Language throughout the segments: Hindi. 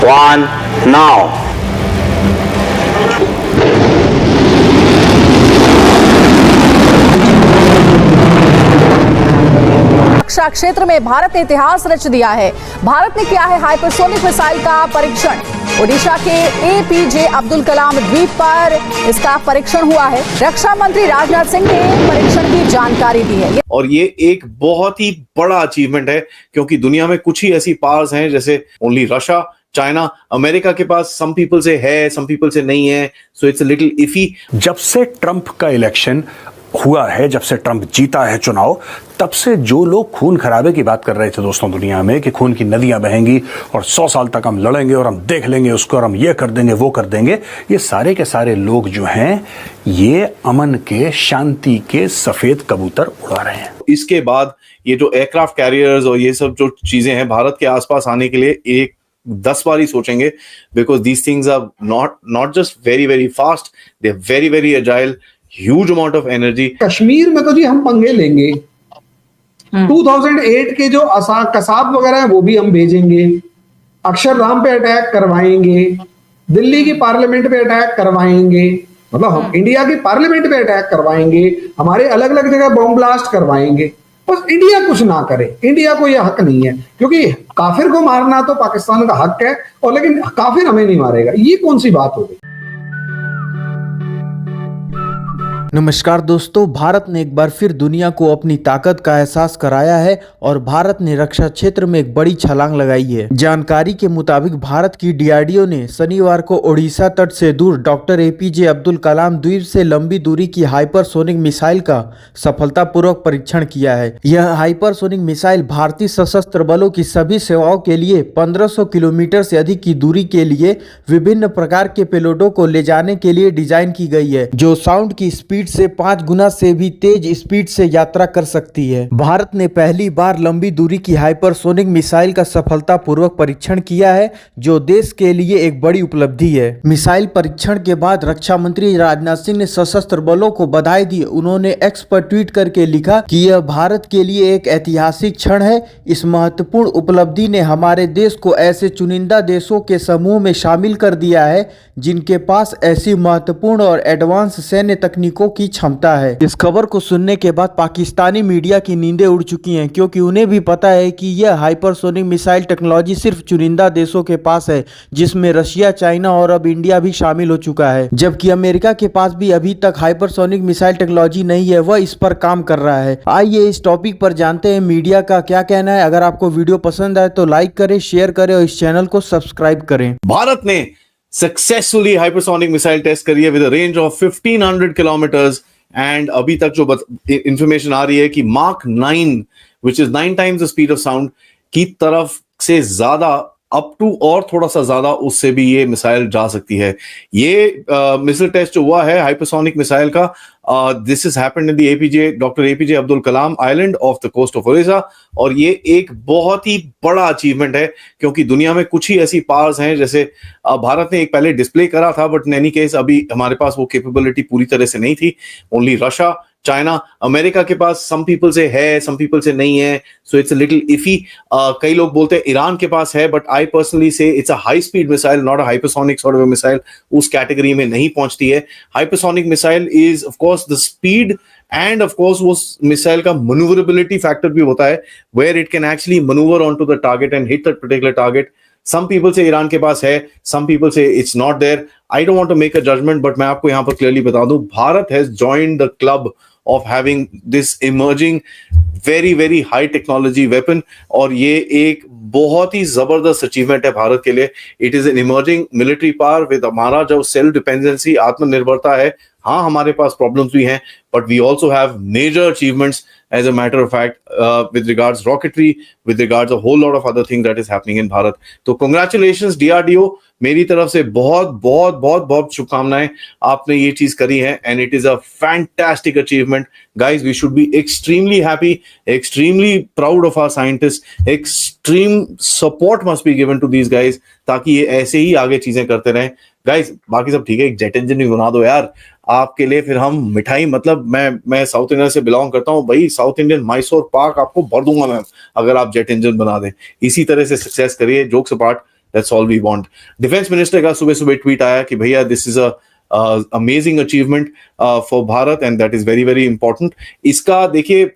1 now. रक्षा क्षेत्र में भारत ने इतिहास रच दिया है। भारत ने किया है हाइपरसोनिक मिसाइल का परीक्षण। ओडिशा के एपीजे अब्दुल कलाम द्वीप पर इसका परीक्षण हुआ है। रक्षा मंत्री राजनाथ सिंह ने परीक्षण की जानकारी दी है। और ये एक बहुत ही बड़ा अचीवमेंट है, क्योंकि दुनिया में कुछ ही ऐसी पावर्स हैं, जैसे ओनली रशिया, चाइना, अमेरिका के पास सम पीपल से है, सम पीपल से नहीं है, so it's a little iffy. जब से ट्रंप का इलेक्शन हुआ है, जब से ट्रंप जीता है चुनाव, तब से जो लोग खून खराबे की बात कर रहे थे दोस्तों दुनिया में कि खून की नदियां बहेंगी और 100 साल तक हम लड़ेंगे और हम देख लेंगे उसको और हम ये कर देंगे वो कर देंगे, ये सारे के सारे लोग जो हैं ये अमन के, शांति के सफेद कबूतर उड़ा रहे हैं। इसके बाद ये जो एयरक्राफ्ट कैरियर्स और ये सब जो चीजें हैं भारत के आसपास आने के लिए एक 10 बार ही सोचेंगे, because these things are not just very very fast, they are very very agile, huge amount of energy. Kashmir में तो जी हम पंगे लेंगे। 2008 के जो कसाब वगैरह है वो भी हम भेजेंगे। अक्षरधाम पे अटैक करवाएंगे, दिल्ली की पार्लियामेंट पे अटैक करवाएंगे, मतलब हम इंडिया की पार्लियामेंट पे अटैक करवाएंगे, हमारे अलग अलग जगह बॉम्ब ब्लास्ट करवाएंगे। बस इंडिया कुछ ना करे, इंडिया को यह हक नहीं है, क्योंकि काफिर को मारना तो पाकिस्तान का हक है, और लेकिन काफिर हमें नहीं मारेगा। ये कौन सी बात हो गई? नमस्कार दोस्तों, भारत ने एक बार फिर दुनिया को अपनी ताकत का एहसास कराया है और भारत ने रक्षा क्षेत्र में एक बड़ी छलांग लगाई है। जानकारी के मुताबिक भारत की डीआरडीओ ने शनिवार को ओडिशा तट से दूर डॉक्टर एपीजे अब्दुल कलाम द्वीप से लंबी दूरी की हाइपरसोनिक मिसाइल का सफलतापूर्वक परीक्षण किया है। यह हाइपरसोनिक मिसाइल भारतीय सशस्त्र बलों की सभी सेवाओं के लिए 1500 किलोमीटर से अधिक की दूरी के लिए विभिन्न प्रकार के पेलोडों को ले जाने के लिए डिजाइन की गई है, जो साउंड की स्पीड से 5 गुना से भी तेज स्पीड से यात्रा कर सकती है। भारत ने पहली बार लंबी दूरी की हाइपरसोनिक मिसाइल का सफलतापूर्वक परीक्षण किया है, जो देश के लिए एक बड़ी उपलब्धि है। मिसाइल परीक्षण के बाद रक्षा मंत्री राजनाथ सिंह ने सशस्त्र बलों को बधाई दी। उन्होंने एक्स पर ट्वीट करके लिखा कि यह भारत के लिए एक ऐतिहासिक क्षण है। इस महत्वपूर्ण उपलब्धि ने हमारे देश को ऐसे चुनिंदा देशों के समूह में शामिल कर दिया है जिनके पास ऐसी महत्वपूर्ण और एडवांस सैन्य तकनीकों की क्षमता है। इस खबर को सुनने के बाद पाकिस्तानी मीडिया की नींदें उड़ चुकी हैं, क्योंकि उन्हें भी पता है कि यह हाइपरसोनिक मिसाइल टेक्नोलॉजी सिर्फ चुनिंदा देशों के पास है, जिसमें रशिया, चाइना और अब इंडिया भी शामिल हो चुका है। जबकि अमेरिका के पास भी अभी तक हाइपरसोनिक मिसाइल टेक्नोलॉजी नहीं है, वह इस पर काम कर रहा है। आइए इस टॉपिक पर जानते हैं मीडिया का क्या कहना है। अगर आपको वीडियो पसंद आए तो लाइक करें, शेयर करें और इस चैनल को सब्सक्राइब करें। भारत ने सक्सेसफुली हाइपरसोनिक मिसाइल टेस्ट करी है with a range of 1500 kilometres, and अभी तक जो इंफॉर्मेशन आ रही है कि mark 9 which is 9 times the speed of sound की तरफ से ज्यादा, अप टू और थोड़ा सा ज्यादा उससे भी ये मिसाइल जा सकती है। ये मिसाइल टेस्ट जो हुआ है हाइपरसोनिक मिसाइल का, this is happened in the APJ doctor APJ Abdul Kalam island off the coast of Odisha, और ये एक बहुत ही बड़ा अचीवमेंट है, क्योंकि दुनिया में कुछ ही ऐसी पावर्स हैं, जैसे भारत ने एक पहले डिस्प्ले करा था, बट इन एनी केस अभी हमारे पास वो कैपेबिलिटी पूरी तरह से नहीं थी। ओनली रशिया, चाइना, अमेरिका के पास सम पीपल से है, सम पीपल से नहीं है, so it's a little iffy. कई लोग बोलते हैं ईरान के पास है, but I personally say it's a high speed missile, not a hypersonic sort of a missile. उस कैटेगरी में नहीं पहुंचती है। Hypersonic missile is of course the speed, and of course वो मिसाइल का मैन्यूवरेबिलिटी फैक्टर भी होता है, where it can actually manoeuvre on to the target and hit that particular target. Some people say Iran के पास है, some people say it's not there. I don't want to make a judgment, but मैं आपको यहाँ पर clearly बता दूं, Bharat has joined the club of having this emerging very very high technology weapon, और ये एक बहुत ही जबरदस्त अचीवमेंट है भारत के लिए। It is an emerging military power with हमारा जो सेल्फ डिपेंडेंसी, आत्मनिर्भरता है। हाँ, हमारे पास प्रॉब्लम्स भी हैं, but we also have major achievements as a matter of fact with regards rocketry, with regards a whole lot of other things that is happening in Bharat. तो congratulations DRDO, मेरी तरफ से बहुत बहुत बहुत बहुत शुभकामनाएं, आपने ये चीज करी है, and it is a fantastic achievement. Guys, we should be extremely happy, extremely proud of our scientists. Extreme support must be given to these guys, ताकि ये ऐसे ही आगे चीजें करते रहें। गाइस, बाकी सब ठीक है, एक जेट इंजन भी बना दो यार आपके लिए, फिर हम मिठाई, मतलब मैं साउथ इंडिया से बिलोंग करता हूँ भाई, साउथ इंडियन मैसूर पाक आपको भर दूंगा मैं, अगर आप जेट इंजन बना दें। इसी तरह से सक्सेस करिए, jokes apart. That's all we want. Defence minister का सुबह सुबह ट्वीट आया कि भैया this is a amazing achievement for Bharat and that is very very important. इसका देखिए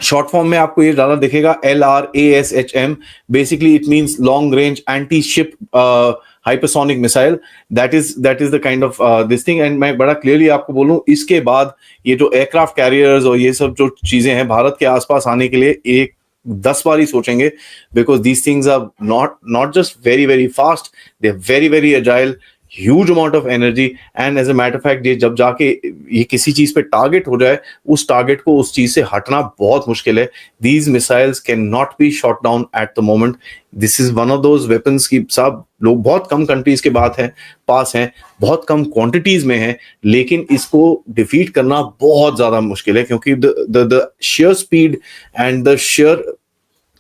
शॉर्ट फॉर्म में आपको ये ज्यादा दिखेगा LRASHM, basically it means long range anti ship hypersonic missile. That is the kind of this thing. And मैं बड़ा क्लियरली आपको बोलूं, इसके बाद ये जो एयरक्राफ्ट कैरियर्स और ये सब जो चीजें हैं भारत के आसपास आने के लिए एक 10 बार ही सोचेंगे, because these things are not just very very fast, they are very very agile, huge amount of energy. And as a matter of fact ये जब जाके ये किसी चीज पे टारगेट हो जाए, उस टारगेट को उस चीज से हटना बहुत मुश्किल है। These missiles can not be shot down at the moment. This is one of those weapons की सब लोग बहुत कम कंट्रीज के पास हैं, बहुत कम क्वांटिटीज में है, लेकिन इसको डिफीट करना बहुत ज्यादा मुश्किल है, क्योंकि the share speed and the share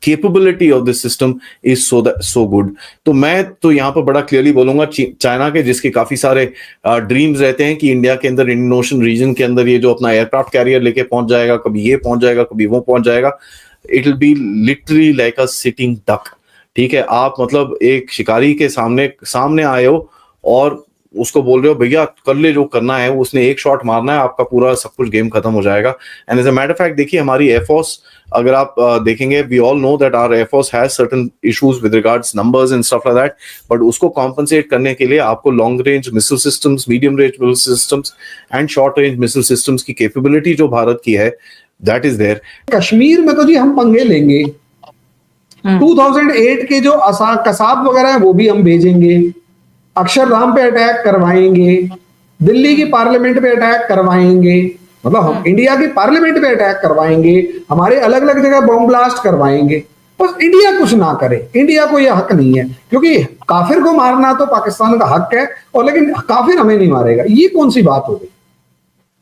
capability of this system is so good। तो मैं तो यहाँ पर बड़ा क्लियरली बोलूंगा, चाइना के जिसके काफी सारे ड्रीम्स रहते हैं कि इंडिया के अंदर, इंडियन ओशन रीजन के अंदर ये जो अपना एयरक्राफ्ट कैरियर लेके पहुंच जाएगा, कभी ये पहुंच जाएगा, कभी वो पहुंच जाएगा, it will be literally like a sitting duck. ठीक है, आप मतलब एक शिकारी के सामने आए हो और उसको बोल रहे हो भैया कर ले जो करना है, उसने एक शॉट मारना है, आपका पूरा सब कुछ गेम खत्म हो जाएगा। And as a matter of fact देखिए हमारी एयरफोर्स, अगर आप देखेंगे, we all know that our air force has certain issues with regards numbers and stuff like that, but उसको कॉम्पनसेट करने के लिए आपको long range missile systems, medium range missile systems and short range missile systems की कैपेबिलिटी जो भारत की है, दैट इज देयर। कश्मीर में तो जी हम पंगे लेंगे, 2008 के जो कसाब वगैरह है वो भी हम भेजेंगे, अक्षरधाम पे अटैक करवाएंगे, दिल्ली की पार्लियामेंट पे अटैक करवाएंगे, मतलब हम इंडिया की पार्लियामेंट पे अटैक करवाएंगे, हमारे अलग अलग जगह बॉम्ब ब्लास्ट करवाएंगे। बस इंडिया कुछ ना करे, इंडिया को यह हक नहीं है, क्योंकि काफिर को मारना तो पाकिस्तान का हक है, और लेकिन काफिर हमें नहीं मारेगा। ये कौन सी बात हो गई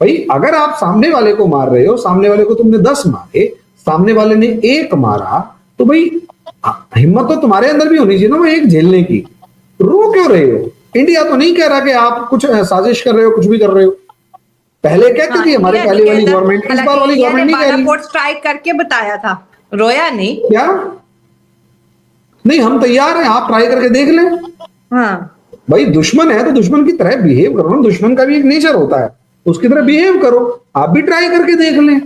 भाई? अगर आप सामने वाले को मार रहे हो, सामने वाले को तुमने 10 मारे, सामने वाले ने 1 मारा, तो भाई हिम्मत तो तुम्हारे अंदर भी होनी चाहिए ना, वो एक झेलने की। रो क्यों रहे हो? इंडिया तो नहीं कह रहा कि आप कुछ साजिश कर रहे हो, कुछ भी कर रहे हो। पहले कहती थी हमारी पहले वाली गवर्नमेंट, इस बार वाली गवर्नमेंट नहीं कह रही। स्ट्राइक करके बताया था, रोया नहीं क्या? नहीं, हम तैयार हैं, आप ट्राई करके देख लें। हाँ भाई दुश्मन है तो दुश्मन की तरह बिहेव करो ना, दुश्मन का भी एक नेचर होता है, उसकी तरह बिहेव करो। आप भी ट्राई करके देख लें।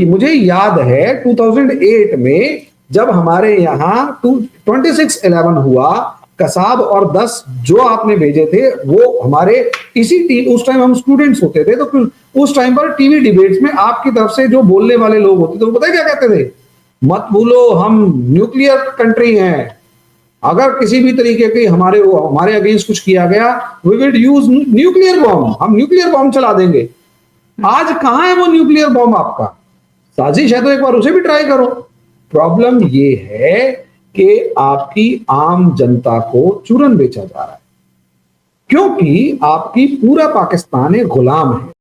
मुझे याद है 2008 में जब हमारे यहाँ 26/11 हुआ, कसाब और 10 जो आपने भेजे थे वो हमारे इसी टीम, उस टाइम हम स्टूडेंट्स होते थे, तो उस टाइम पर टीवी डिबेट्स में आपकी तरफ से जो बोलने वाले लोग होते थे वो पता है क्या कहते थे? मत भूलो हम न्यूक्लियर कंट्री हैं, अगर किसी भी तरीके की हमारे अगेंस्ट कुछ किया गया, we will use nuclear bomb, हम न्यूक्लियर बॉम्ब चला देंगे। आज कहां है वो न्यूक्लियर बॉम्ब? आपका साजिश है तो एक बार उसे भी ट्राई करो। प्रॉब्लम ये है कि आपकी आम जनता को चूरन बेचा जा रहा है, क्योंकि आपकी पूरा पाकिस्तान एक गुलाम है।